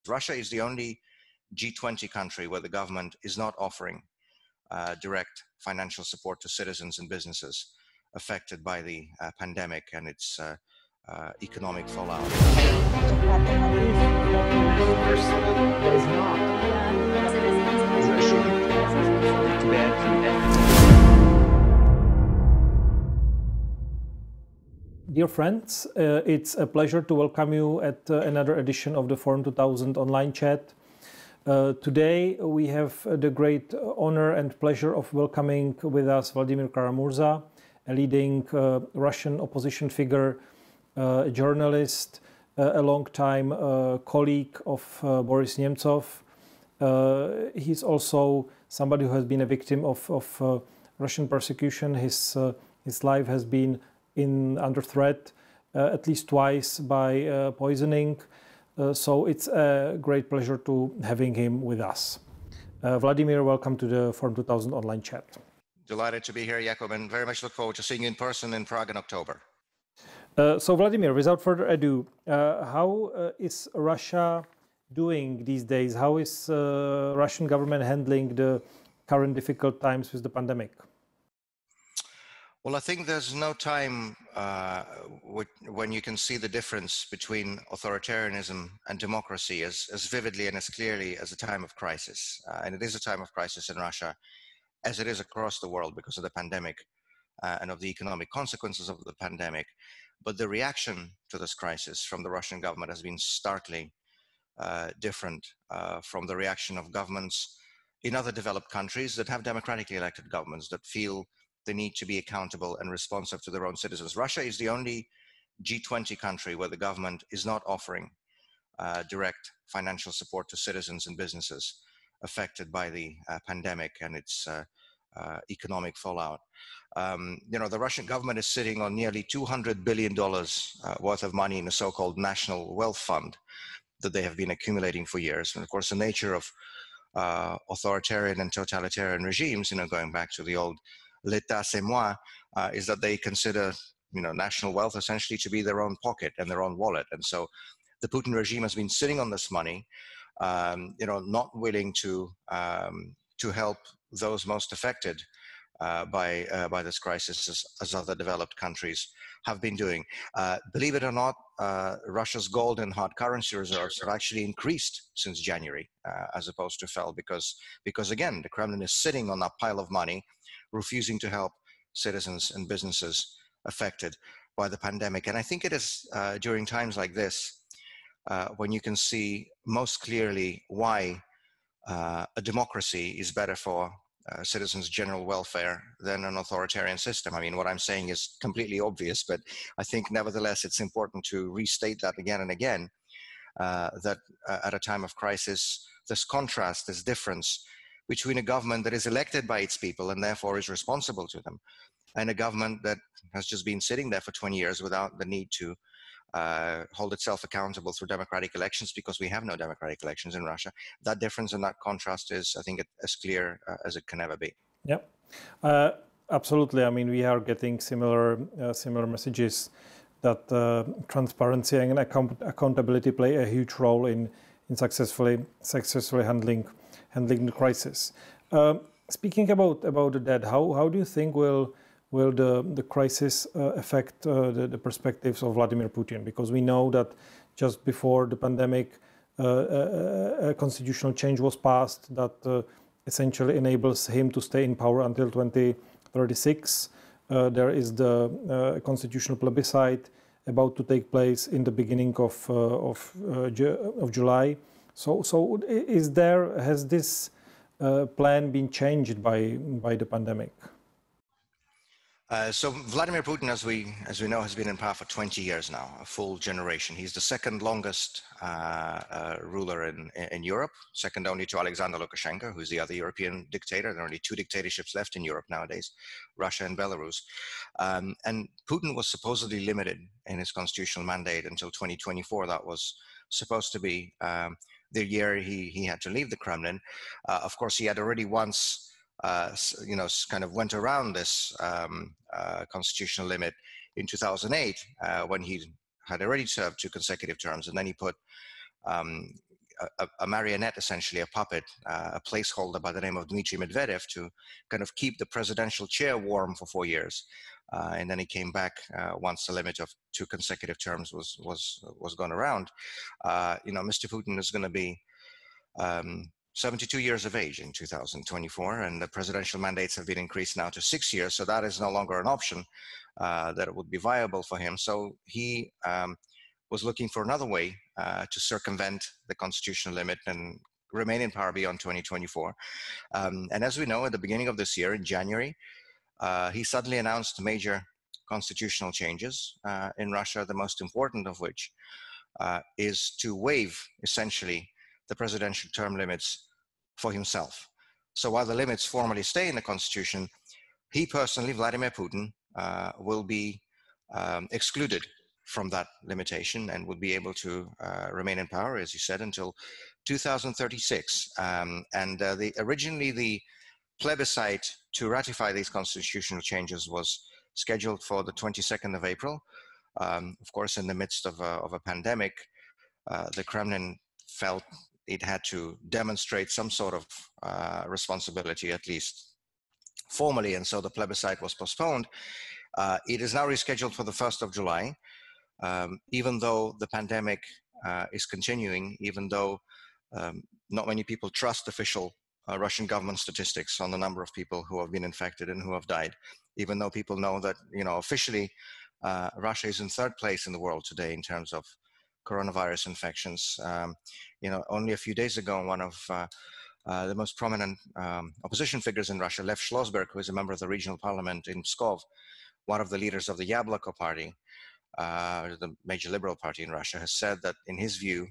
Russia is the only G20 country where the government is not offering direct financial support to citizens and businesses affected by the pandemic and its economic fallout. Dear friends, it's a pleasure to welcome you at another edition of the Forum 2000 online chat. Today we have the great honor and pleasure of welcoming with us Vladimir Kara-Murza, a leading Russian opposition figure, a journalist, a long-time colleague of Boris Nemtsov. He's also somebody who has been a victim of Russian persecution. His life has been under threat at least twice by poisoning. So it's a great pleasure to having him with us. Vladimir, welcome to the Forum 2000 online chat. Delighted to be here, Jakub, and very much look forward to seeing you in person in Prague in October. So Vladimir, without further ado, how is Russia doing these days? How is Russian government handling the current difficult times with the pandemic? Well, I think there's no time when you can see the difference between authoritarianism and democracy as vividly and as clearly as a time of crisis. And it is a time of crisis in Russia, as it is across the world because of the pandemic and of the economic consequences of the pandemic. But the reaction to this crisis from the Russian government has been starkly different from the reaction of governments in other developed countries that have democratically elected governments that feel the need to be accountable and responsive to their own citizens. Russia is the only G20 country where the government is not offering direct financial support to citizens and businesses affected by the pandemic and its economic fallout. The Russian government is sitting on nearly $200 billion worth of money in a so-called national wealth fund that they have been accumulating for years. And of course, the nature of authoritarian and totalitarian regimes, going back to the old l'état c'est moi, is that they consider national wealth essentially to be their own pocket and their own wallet. And so the Putin regime has been sitting on this money, not willing to help those most affected by this crisis as other developed countries have been doing. Believe it or not, Russia's gold and hard currency reserves have actually increased since January as opposed to fell because again, the Kremlin is sitting on a pile of money, refusing to help citizens and businesses affected by the pandemic. And I think it is during times like this when you can see most clearly why a democracy is better for citizens' general welfare than an authoritarian system. I mean, what I'm saying is completely obvious, but I think nevertheless it's important to restate that again and again, that at a time of crisis, this contrast, this difference between a government that is elected by its people and therefore is responsible to them, and a government that has just been sitting there for 20 years without the need to hold itself accountable through democratic elections, because we have no democratic elections in Russia. That difference and that contrast is, I think, as clear as it can ever be. Yeah, absolutely. I mean, we are getting similar messages that transparency and accountability play a huge role in successfully handling the crisis. Speaking about that, how do you think will the crisis affect the perspectives of Vladimir Putin? Because we know that just before the pandemic, a constitutional change was passed that essentially enables him to stay in power until 2036. There is the constitutional plebiscite about to take place in the beginning of July. So has this plan been changed by the pandemic? So Vladimir Putin, as we know, has been in power for 20 years now, a full generation. He's the second longest ruler in Europe, second only to Alexander Lukashenko, who's the other European dictator. There are only two dictatorships left in Europe nowadays, Russia and Belarus. And Putin was supposedly limited in his constitutional mandate until 2024. That was supposed to be the year he had to leave the Kremlin. Of course, he had already once kind of went around this constitutional limit in 2008 when he had already served 2 consecutive terms, and then he put a marionette, essentially a puppet, a placeholder by the name of Dmitry Medvedev to kind of keep the presidential chair warm for 4 years. And then he came back once the limit of 2 consecutive terms was gone around. Mr. Putin is going to be 72 years of age in 2024, and the presidential mandates have been increased now to 6 years, so that is no longer an option that would be viable for him. So he was looking for another way to circumvent the constitutional limit and remain in power beyond 2024. And as we know, at the beginning of this year, in January, he suddenly announced major constitutional changes in Russia, the most important of which is to waive, essentially, the presidential term limits for himself. So while the limits formally stay in the constitution, he personally, Vladimir Putin, will be excluded from that limitation and would be able to remain in power, as you said, until 2036. Originally the plebiscite to ratify these constitutional changes was scheduled for the 22nd of April. Of course, in the midst of a pandemic, the Kremlin felt it had to demonstrate some sort of responsibility, at least formally, and so the plebiscite was postponed. It is now rescheduled for the 1st of July, even though the pandemic is continuing, even though not many people trust official Russian government statistics on the number of people who have been infected and who have died, even though people know that, officially Russia is in 3rd place in the world today in terms of coronavirus infections. Only a few days ago, one of the most prominent opposition figures in Russia, Lev Schlossberg, who is a member of the regional parliament in Pskov, one of the leaders of the Yabloko party, the major liberal party in Russia, has said that in his view,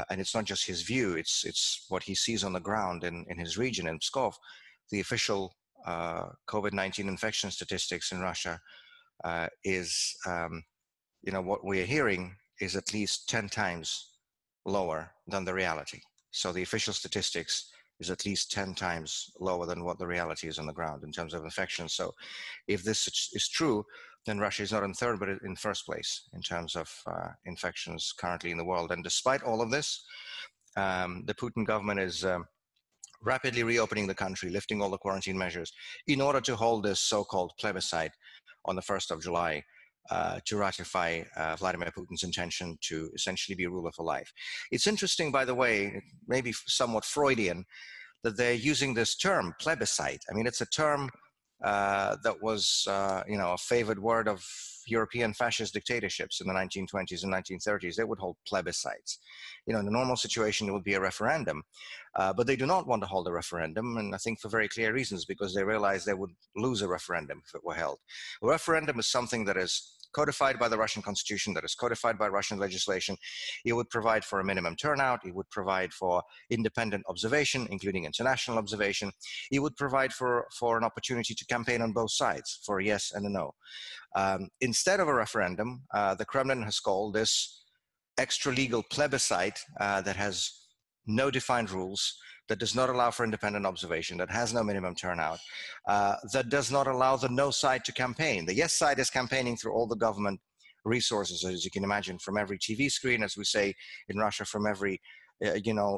and it's not just his view, it's what he sees on the ground in his region, in Pskov, the official COVID-19 infection statistics in Russia is, what we are hearing is at least 10 times lower than the reality. So the official statistics is at least 10 times lower than what the reality is on the ground in terms of infections. So if this is true, then Russia is not in 3rd, but in 1st place in terms of infections currently in the world. And despite all of this, the Putin government is rapidly reopening the country, lifting all the quarantine measures in order to hold this so-called plebiscite on the 1st of July to ratify Vladimir Putin's intention to essentially be ruler for life. It's interesting, by the way, maybe somewhat Freudian, that they're using this term, plebiscite. I mean, it's a term that was, a favored word of European fascist dictatorships in the 1920s and 1930s. They would hold plebiscites. In a normal situation, it would be a referendum. But they do not want to hold a referendum, and I think for very clear reasons, because they realize they would lose a referendum if it were held. A referendum is something that is codified by the Russian constitution, that is codified by Russian legislation. It would provide for a minimum turnout. It would provide for independent observation, including international observation. It would provide for an opportunity to campaign on both sides, for a yes and a no. Instead of a referendum, the Kremlin has called this extra-legal plebiscite that has no defined rules, that does not allow for independent observation, that has no minimum turnout, that does not allow the no side to campaign. The yes side is campaigning through all the government resources, as you can imagine, from every TV screen, as we say in Russia, from every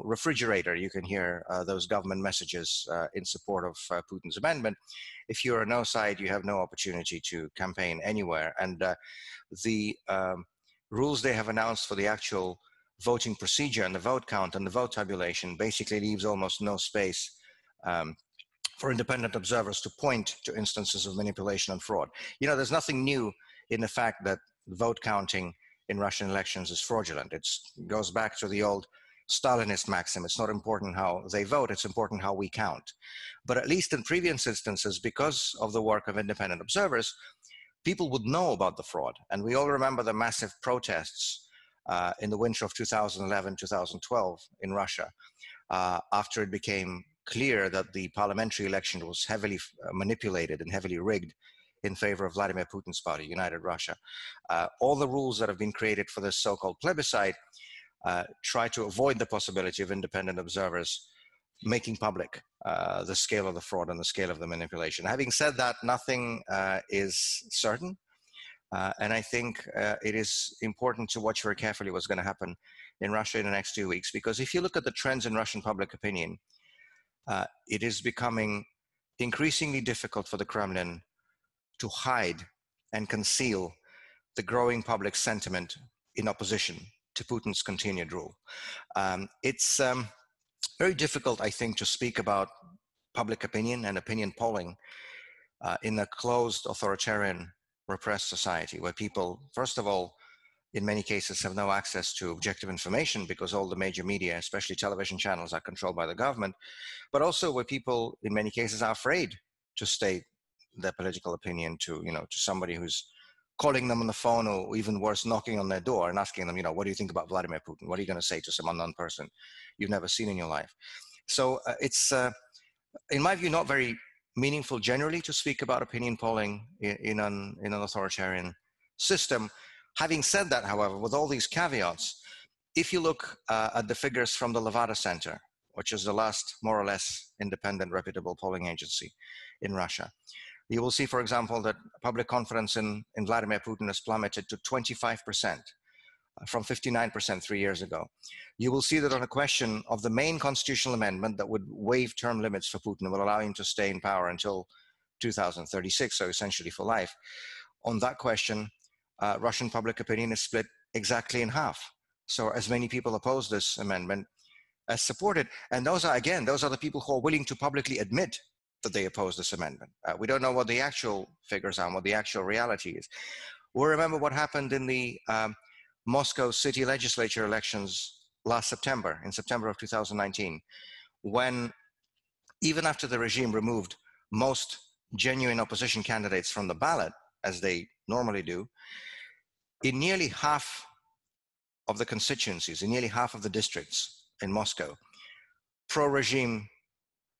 refrigerator, you can hear those government messages in support of Putin's amendment. If you're a no side, you have no opportunity to campaign anywhere. And the rules they have announced for the actual voting procedure and the vote count and the vote tabulation basically leaves almost no space for independent observers to point to instances of manipulation and fraud. There's nothing new in the fact that vote counting in Russian elections is fraudulent. It goes back to the old Stalinist maxim. It's not important how they vote, it's important how we count. But at least in previous instances, because of the work of independent observers, people would know about the fraud. And we all remember the massive protests in the winter of 2011, 2012 in Russia, after it became clear that the parliamentary election was heavily manipulated and heavily rigged in favor of Vladimir Putin's party, United Russia. All the rules that have been created for this so-called plebiscite try to avoid the possibility of independent observers making public the scale of the fraud and the scale of the manipulation. Having said that, nothing is certain. And I think it is important to watch very carefully what's going to happen in Russia in the next 2 weeks, because if you look at the trends in Russian public opinion, it is becoming increasingly difficult for the Kremlin to hide and conceal the growing public sentiment in opposition to Putin's continued rule. It's very difficult, I think, to speak about public opinion and opinion polling in a closed, authoritarian, repressed society where people, first of all, in many cases have no access to objective information because all the major media, especially television channels, are controlled by the government, but also where people in many cases are afraid to state their political opinion to somebody who's calling them on the phone, or even worse, knocking on their door and asking them, what do you think about Vladimir Putin? What are you going to say to some unknown person you've never seen in your life? So it's, in my view, not very meaningful generally to speak about opinion polling in an authoritarian system. Having said that, however, with all these caveats, if you look at the figures from the Levada Center, which is the last more or less independent, reputable polling agency in Russia, you will see, for example, that public confidence in Vladimir Putin has plummeted to 25% from 59% 3 years ago. You will see that on a question of the main constitutional amendment that would waive term limits for Putin and will allow him to stay in power until 2036, so essentially for life. On that question, Russian public opinion is split exactly in half. So as many people oppose this amendment as support it. And those are the people who are willing to publicly admit that they oppose this amendment. We don't know what the actual figures are, what the actual reality is. We'll remember what happened in the Moscow city legislature elections last September, in September of 2019, when even after the regime removed most genuine opposition candidates from the ballot, as they normally do, in nearly half of the constituencies, in nearly half of the districts in Moscow, pro-regime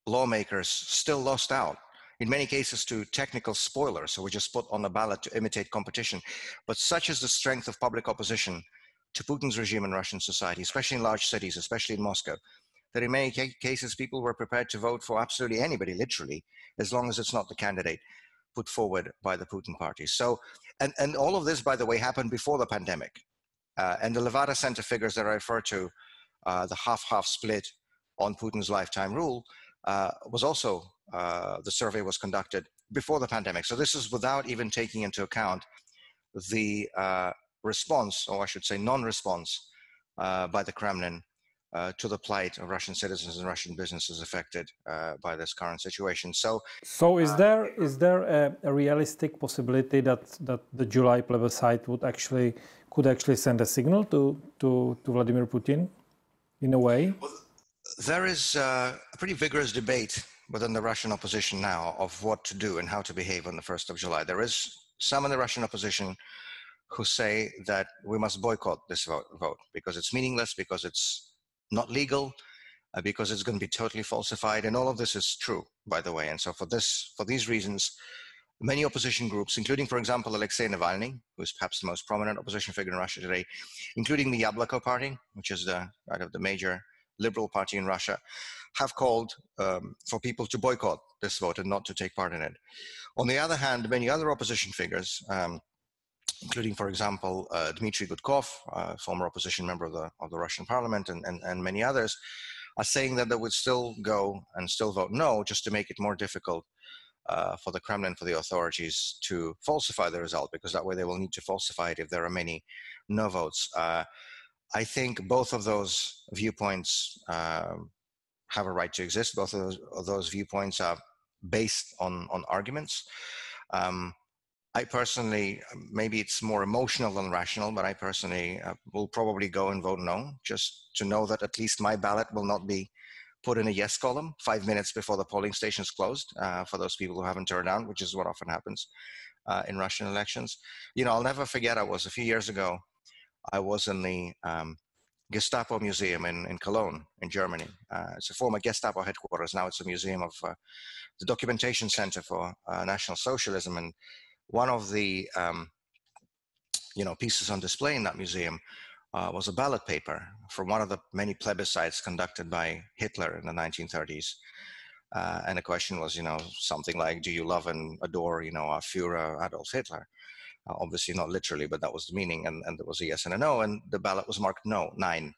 lawmakers still lost out, in many cases to technical spoilers, so we just put on the ballot to imitate competition. But such is the strength of public opposition to Putin's regime in Russian society, especially in large cities, especially in Moscow, that in many cases people were prepared to vote for absolutely anybody, literally, as long as it's not the candidate put forward by the Putin party. So, and all of this, by the way, happened before the pandemic. And the Levada Center figures that I refer to, the half-half split on Putin's lifetime rule, was also, the survey was conducted before the pandemic. So this is without even taking into account the response, or I should say non-response, by the Kremlin to the plight of Russian citizens and Russian businesses affected by this current situation. So is there a realistic possibility that the July plebiscite could actually send a signal to Vladimir Putin in a way? Well, there is a pretty vigorous debate within the Russian opposition now of what to do and how to behave on the 1st of July. There is some in the Russian opposition who say that we must boycott this vote because it's meaningless, because it's not legal, because it's going to be totally falsified. And all of this is true, by the way. And so for these reasons, many opposition groups, including, for example, Alexei Navalny, who is perhaps the most prominent opposition figure in Russia today, including the Yabloko party, which is the major liberal party in Russia, have called for people to boycott this vote and not to take part in it. On the other hand, many other opposition figures, including, for example, Dmitry Gudkov, former opposition member of the Russian parliament, and many others, are saying that they would still go and still vote no, just to make it more difficult for the Kremlin, for the authorities to falsify the result, because that way they will need to falsify it if there are many no votes. I think both of those viewpoints have a right to exist. Both of those viewpoints are based on arguments. I personally, maybe it's more emotional than rational, but I personally will probably go and vote no, just to know that at least my ballot will not be put in a yes column 5 minutes before the polling station is closed, for those people who haven't turned out, which is what often happens in Russian elections. I'll never forget, a few years ago, I was in the Gestapo Museum in Cologne, in Germany. It's a former Gestapo headquarters. Now it's a museum of the Documentation Center for National Socialism. And one of the pieces on display in that museum was a ballot paper from one of the many plebiscites conducted by Hitler in the 1930s. And the question was, something like, do you love and adore, our Führer Adolf Hitler? Obviously not literally, but that was the meaning. And there was a yes and a no, and the ballot was marked no, 9.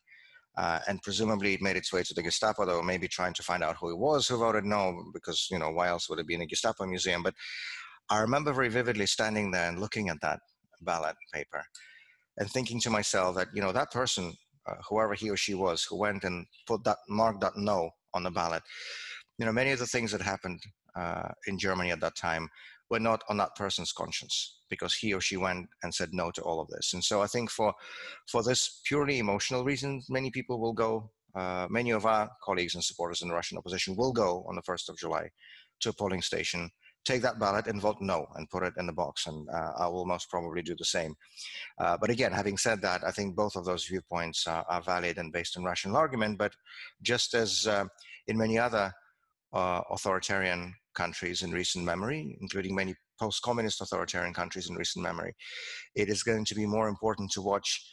And presumably it made its way to the Gestapo, though maybe trying to find out who it was who voted no, because, you know, why else would it be in a Gestapo museum? But I remember very vividly standing there and looking at that ballot paper and thinking to myself that, you know, that person, whoever he or she was, who went and put that, marked that no on the ballot, you know, many of the things that happened in Germany at that time were not on that person's conscience, because he or she went and said no to all of this. And so I think for this purely emotional reason, many people will go, many of our colleagues and supporters in the Russian opposition will go on the 1st of July to a polling station, take that ballot and vote no and put it in the box. And I will most probably do the same. But again, having said that, I think both of those viewpoints are valid and based on rational argument. But just as in many other authoritarian countries in recent memory, including many post-communist authoritarian countries in recent memory, it is going to be more important to watch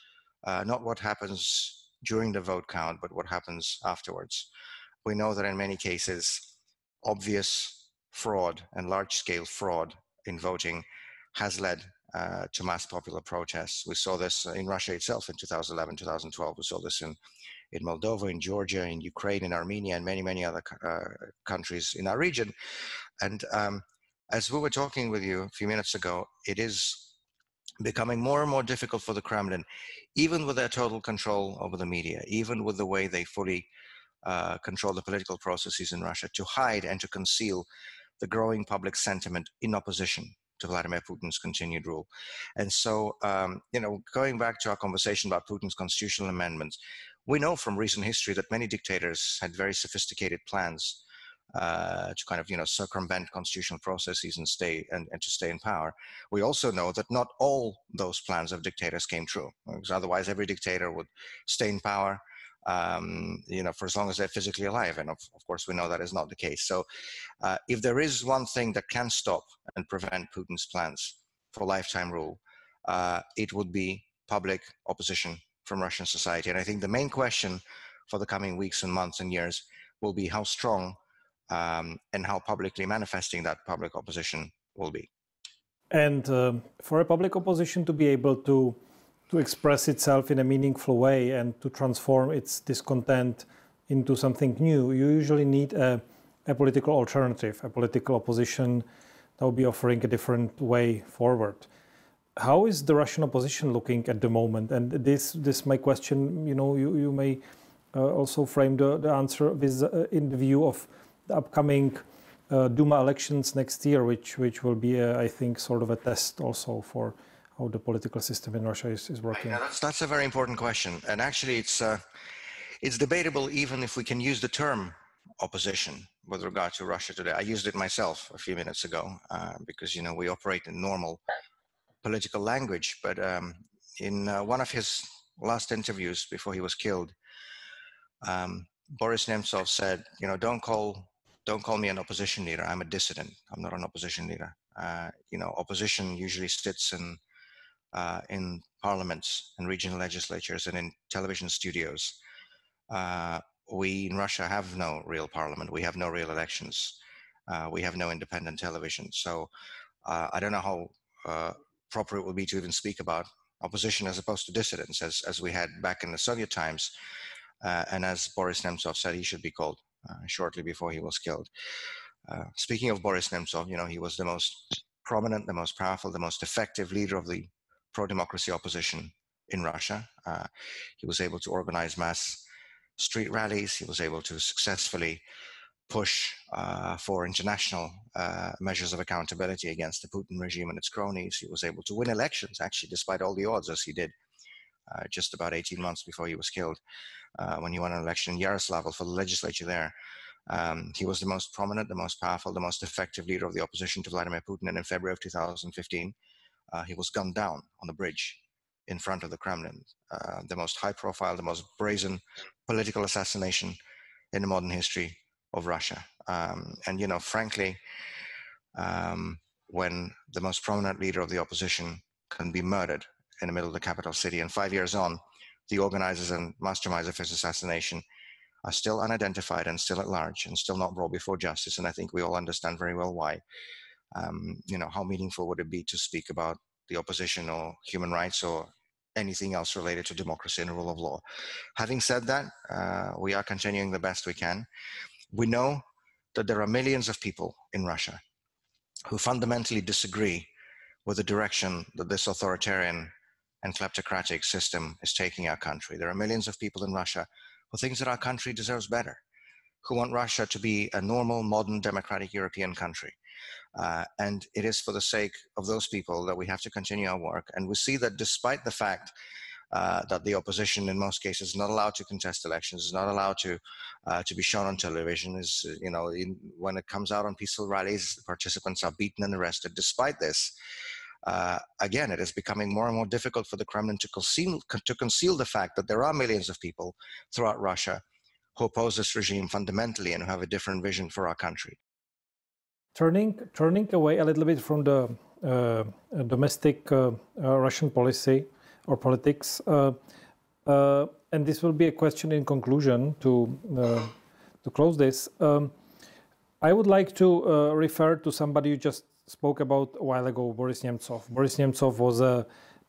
not what happens during the vote count, but what happens afterwards. We know that in many cases, obvious fraud and large-scale fraud in voting has led to mass popular protests. We saw this in Russia itself in 2011, 2012. We saw this in Moldova, in Georgia, in Ukraine, in Armenia, and many, many other countries in our region. And as we were talking with you a few minutes ago, it is becoming more and more difficult for the Kremlin, even with their total control over the media, even with the way they fully control the political processes in Russia, to hide and to conceal the growing public sentiment in opposition to Vladimir Putin's continued rule. And so, you know, going back to our conversation about Putin's constitutional amendments, we know from recent history that many dictators had very sophisticated plans to kind of, you know, circumvent constitutional processes and to stay in power. We also know that not all those plans of dictators came true, because otherwise every dictator would stay in power, you know, for as long as they're physically alive. And of course, we know that is not the case. So if there is one thing that can stop and prevent Putin's plans for lifetime rule, it would be public opposition from Russian society. And I think the main question for the coming weeks and months and years will be how strong and how publicly manifesting that public opposition will be. And for a public opposition to be able to express itself in a meaningful way and to transform its discontent into something new, you usually need a political alternative, a political opposition that will be offering a different way forward. How is the Russian opposition looking at the moment? And this my question, you know, you may also frame the answer with, in the view of the upcoming Duma elections next year, which will be, I think, sort of a test also for how the political system in Russia is working. Yeah, that's a very important question. And actually, it's debatable even if we can use the term opposition with regard to Russia today. I used it myself a few minutes ago because, you know, we operate in normal political language. But in one of his last interviews before he was killed, Boris Nemtsov said, you know, don't call me an opposition leader. I'm a dissident. I'm not an opposition leader. You know, opposition usually sits in parliaments and regional legislatures and in television studios. We in Russia have no real parliament. We have no real elections. We have no independent television. So I don't know how proper it would be to even speak about opposition as opposed to dissidents, as we had back in the Soviet times. And as Boris Nemtsov said, he should be called shortly before he was killed. Speaking of Boris Nemtsov, you know, he was the most prominent, the most powerful, the most effective leader of the pro-democracy opposition in Russia. He was able to organize mass street rallies. He was able to successfully push for international measures of accountability against the Putin regime and its cronies. He was able to win elections, actually, despite all the odds, as he did just about 18 months before he was killed, when he won an election in Yaroslavl for the legislature there. He was the most prominent, the most powerful, the most effective leader of the opposition to Vladimir Putin. And in February of 2015, he was gunned down on the bridge in front of the Kremlin. The most high profile, the most brazen political assassination in the modern history of Russia. And, you know, frankly, when the most prominent leader of the opposition can be murdered in the middle of the capital city, and 5 years on, the organizers and masterminds of his assassination are still unidentified and still at large and still not brought before justice. And I think we all understand very well why. You know, how meaningful would it be to speak about the opposition or human rights or anything else related to democracy and the rule of law. Having said that, we are continuing the best we can. We know that there are millions of people in Russia who fundamentally disagree with the direction that this authoritarian and kleptocratic system is taking our country. There are millions of people in Russia who think that our country deserves better, who want Russia to be a normal, modern, democratic European country. And it is for the sake of those people that we have to continue our work. And we see that despite the fact that the opposition in most cases is not allowed to contest elections, is not allowed to be shown on television, is, when it comes out on peaceful rallies, participants are beaten and arrested. Despite this, again, it is becoming more and more difficult for the Kremlin to conceal the fact that there are millions of people throughout Russia who oppose this regime fundamentally and who have a different vision for our country. Turning away a little bit from the domestic Russian policy or politics, and this will be a question in conclusion to close this. I would like to refer to somebody you just spoke about a while ago, Boris Nemtsov. Boris Nemtsov was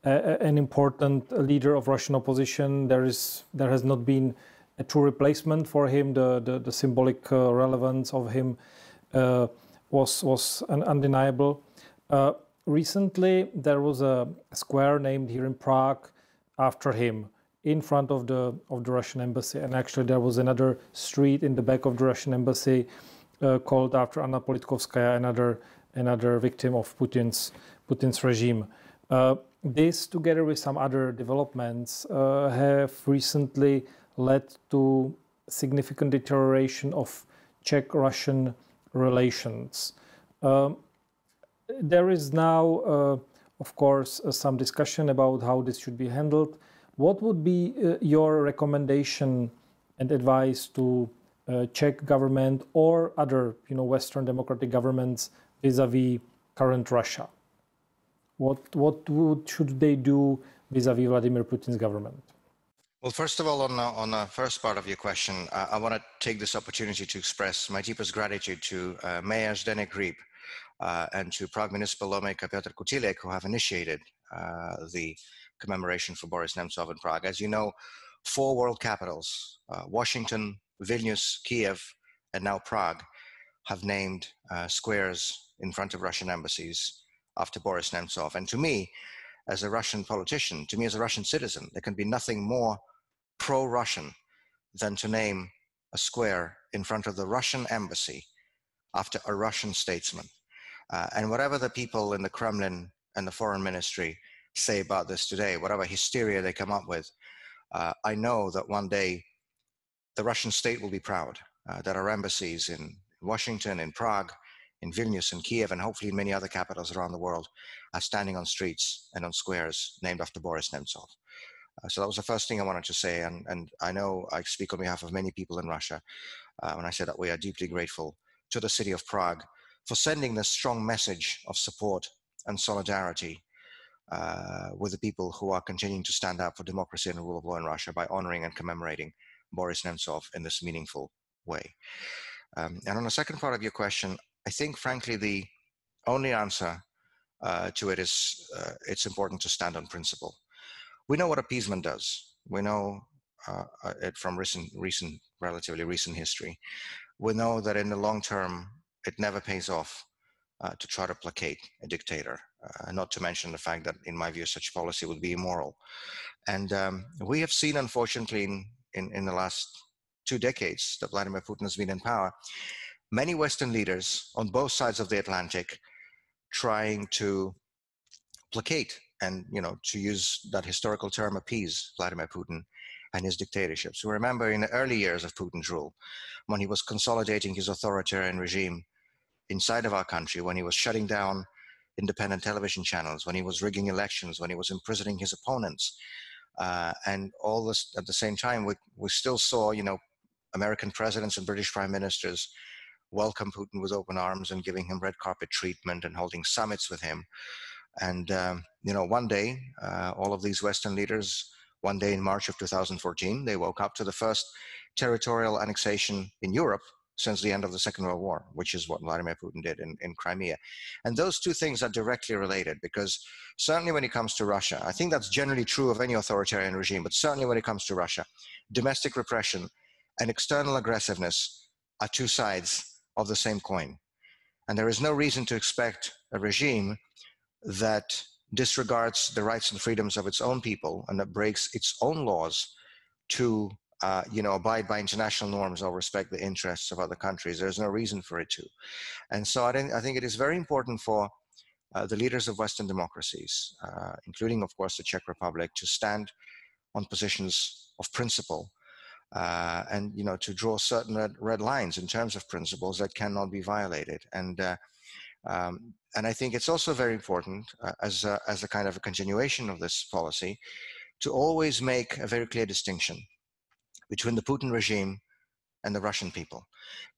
an important leader of Russian opposition. There has not been a true replacement for him. The symbolic relevance of him was undeniable. Recently, there was a square named here in Prague after him, in front of the Russian embassy, and actually there was another street in the back of the Russian embassy called after Anna Politkovskaya, another victim of Putin's regime. This, together with some other developments, have recently led to significant deterioration of Czech-Russian relations. There is now, of course, some discussion about how this should be handled. What would be your recommendation and advice to Czech government or other, Western democratic governments vis-a-vis current Russia? What should they do vis-a-vis Vladimir Putin's government? Well, first of all, on the first part of your question, I want to take this opportunity to express my deepest gratitude to Mayor Zdeněk Hřib and to Prague Municipal Lawmaker Petr Kutilek, who have initiated the commemoration for Boris Nemtsov in Prague. As you know, 4 world capitals, Washington, Vilnius, Kiev, and now Prague, have named squares in front of Russian embassies after Boris Nemtsov. And to me, as a Russian politician, to me as a Russian citizen, there can be nothing more pro-Russian than to name a square in front of the Russian embassy after a Russian statesman. And whatever the people in the Kremlin and the foreign ministry say about this today, whatever hysteria they come up with, I know that one day the Russian state will be proud that our embassies in Washington, in Prague, in Vilnius, in Kiev, and hopefully in many other capitals around the world are standing on streets and on squares named after Boris Nemtsov. So that was the first thing I wanted to say, and I know I speak on behalf of many people in Russia when I say that we are deeply grateful to the city of Prague for sending this strong message of support and solidarity with the people who are continuing to stand up for democracy and the rule of law in Russia by honoring and commemorating Boris Nemtsov in this meaningful way. And on the second part of your question, I think, frankly, the only answer to it is it's important to stand on principle. We know what appeasement does. We know it from relatively recent history. We know that in the long term, it never pays off to try to placate a dictator, not to mention the fact that, in my view, such policy would be immoral. And we have seen, unfortunately, in the last 2 decades that Vladimir Putin has been in power, many Western leaders on both sides of the Atlantic trying to placate and, to use that historical term, appease Vladimir Putin and his dictatorship. So remember in the early years of Putin's rule, when he was consolidating his authoritarian regime inside of our country, when he was shutting down independent television channels, when he was rigging elections, when he was imprisoning his opponents, and all this at the same time, we still saw, American presidents and British prime ministers welcome Putin with open arms and giving him red carpet treatment and holding summits with him. And, one day, all of these Western leaders, one day in March of 2014, they woke up to the first territorial annexation in Europe since the end of the Second World War, which is what Vladimir Putin did in Crimea. And those two things are directly related, because certainly when it comes to Russia, I think that's generally true of any authoritarian regime, but certainly when it comes to Russia, domestic repression and external aggressiveness are two sides of the same coin. And there is no reason to expect a regime that disregards the rights and freedoms of its own people and that breaks its own laws to abide by international norms or respect the interests of other countries. There's no reason for it to. And so I think it is very important for the leaders of Western democracies, including, of course, the Czech Republic, to stand on positions of principle and to draw certain red lines in terms of principles that cannot be violated. And I think it's also very important, as a kind of a continuation of this policy, to always make a very clear distinction between the Putin regime and the Russian people.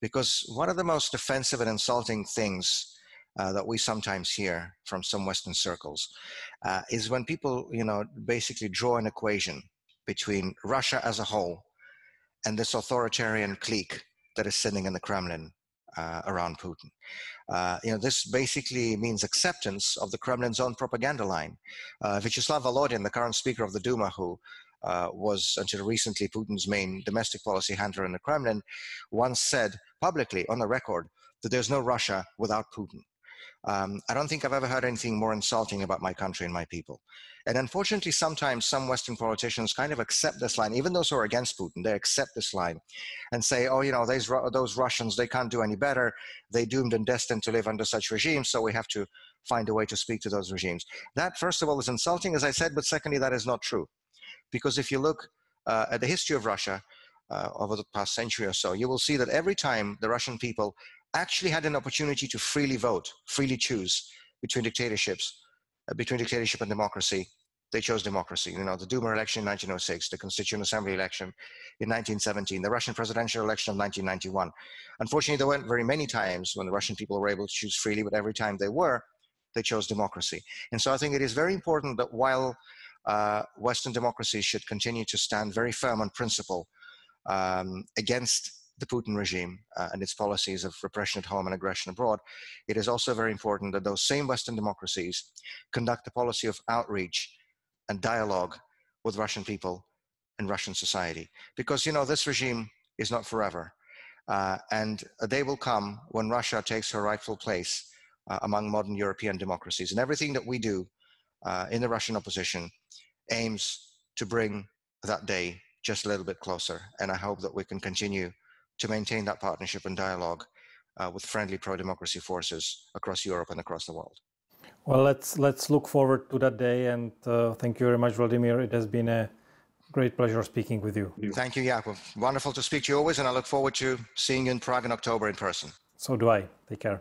Because one of the most offensive and insulting things that we sometimes hear from some Western circles is when people, basically draw an equation between Russia as a whole and this authoritarian clique that is sitting in the Kremlin around Putin. This basically means acceptance of the Kremlin's own propaganda line. Vyacheslav Volodin, the current Speaker of the Duma, who was until recently Putin's main domestic policy handler in the Kremlin, once said publicly on the record that there's no Russia without Putin. I don't think I've ever heard anything more insulting about my country and my people. And unfortunately, sometimes some Western politicians kind of accept this line, even those who are against Putin, they accept this line and say, oh, those Russians, they can't do any better. They're doomed and destined to live under such regimes, so we have to find a way to speak to those regimes. That, first of all, is insulting, as I said, but secondly, that is not true. Because if you look at the history of Russia over the past century or so, you will see that every time the Russian people actually had an opportunity to freely vote, freely choose between dictatorship and democracy, they chose democracy. The Duma election in 1906, the Constituent Assembly election in 1917, the Russian presidential election of 1991. Unfortunately, there weren't very many times when the Russian people were able to choose freely, but every time they chose democracy. And so I think it is very important that while Western democracies should continue to stand very firm on principle against the Putin regime and its policies of repression at home and aggression abroad, it is also very important that those same Western democracies conduct a policy of outreach and dialogue with Russian people and Russian society. Because, this regime is not forever. And a day will come when Russia takes her rightful place among modern European democracies. And everything that we do in the Russian opposition aims to bring that day just a little bit closer. And I hope that we can continue to maintain that partnership and dialogue with friendly pro-democracy forces across Europe and across the world. Well, let's look forward to that day, and thank you very much, Vladimir. It has been a great pleasure speaking with you. Thank you, Jakub. Wonderful to speak to you always, and I look forward to seeing you in Prague in October in person. So do I. Take care.